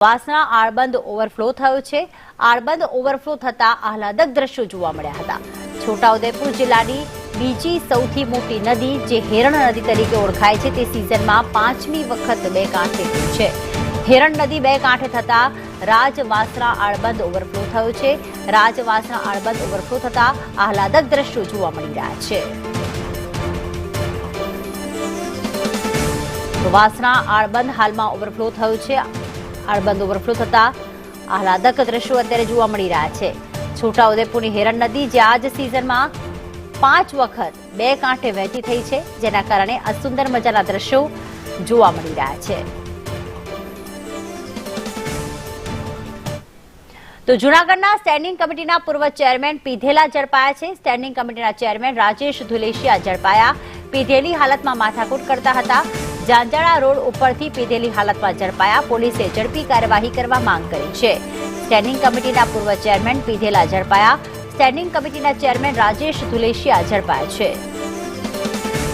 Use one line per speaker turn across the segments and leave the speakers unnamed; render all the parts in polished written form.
Vasna આળબંધ overflow થયો છે। આળબંધ overflow થતા આહલાદક દ્રશ્યો જોવા મળ્યા હતા। છોટાઉદેપુર જિલ્લાની બીજી સૌથી મોટી નદી જે હેરણ નદી તરીકે ઓળખાય છે તે સિઝનમાં 5મી વખત બે કાંઠે થઈ છે। હેરણ નદી બે કાંઠે થતા રાજવાસણા આળબંધ ઓવરફ્લો થયો છે। રાજવાસણા આળબંધ ઓવરફ્લો થતા આહલાદક દ્રશ્યો જોવા મળી રહ્યા છે। તો વાસણા આળબંધ હાલમાં ઓવરફ્લો થયો છે। આળબંધ ઓવરફ્લો થતા આહલાદક દ્રશ્યો અત્યારે જોવા મળી રહ્યા છે। છોટાઉદેપુરની હેરણ નદી જે આ જ સિઝનમાં 5 વખત બે કાંઠે વહેતી થઈ છે, જેના કારણે આ સુંદર મજાના દ્રશ્યો જોવા મળી રહ્યા છે। તો જૂનાગઢના સ્ટેન્ડિંગ કમિટીના પૂર્વ ચેરમેન પીધેલા ઝડપાયા છે। સ્ટેન્ડિંગ કમિટીના ચેરમેન રાજેશ ધુલેશિયા ઝડપાયા। પીધેલી હાલતમાં માથાકૂટ કરતા હતા। જાંજાળા રોડ ઉપરથી પીધેલી હાલતમાં ઝડપાયા। પોલીસે ઝડપી કાર્યવાહી કરવા માંગ કરી છે। સ્ટેન્ડિંગ કમિટીના પૂર્વ ચેરમેન પીધેલા ઝડપાયા। સ્ટેન્ડિંગ કમિટીના ચેરમેન રાજેશ ધુલેશિયા ઝડપાયા છે।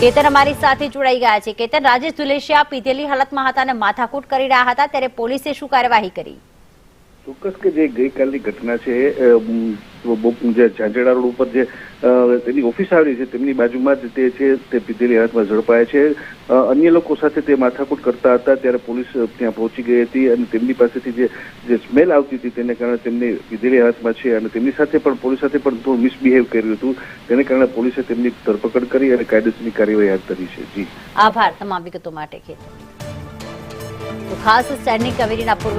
કેતન અમારી સાથે જોડાઈ ગયા છે। કેતન, રાજેશ ધુલેશિયા પીધેલી હાલતમાં હતા અને માથાકૂટ કરી રહ્યા હતા, ત્યારે પોલીસે શું કાર્યવાહી કરી?
ચોક્કસ કે જે ગઈકાલની ઘટના છે જે ઝાંઝેડા રોડ ઉપર જે તેની ઓફિસ આવેલી છે તેમની બાજુમાં જ તે છે તે પીધેલી હાલતમાં ઝડપાયા છે। અન્ય લોકો સાથે તે માથાકૂટ કરતા હતા ત્યારે પોલીસ ત્યાં પહોંચી ગઈ હતી અને તેમની પાસેથી જે સ્મેલ આવતી હતી તેને કારણે તેમને પીધેલી હાલતમાં છે અને તેમની સાથે પણ પોલીસ સાથે પણ થોડું મિસબિહેવ કર્યું હતું, તેને કારણે પોલીસે તેમની ધરપકડ કરી અને કાયદેસરની કાર્યવાહી હાથ ધરી છે। જી
આભાર તમામ વિગતો માટે। તો ખાસ સ્ટેન્ડિંગ કમિટીના પૂર્વ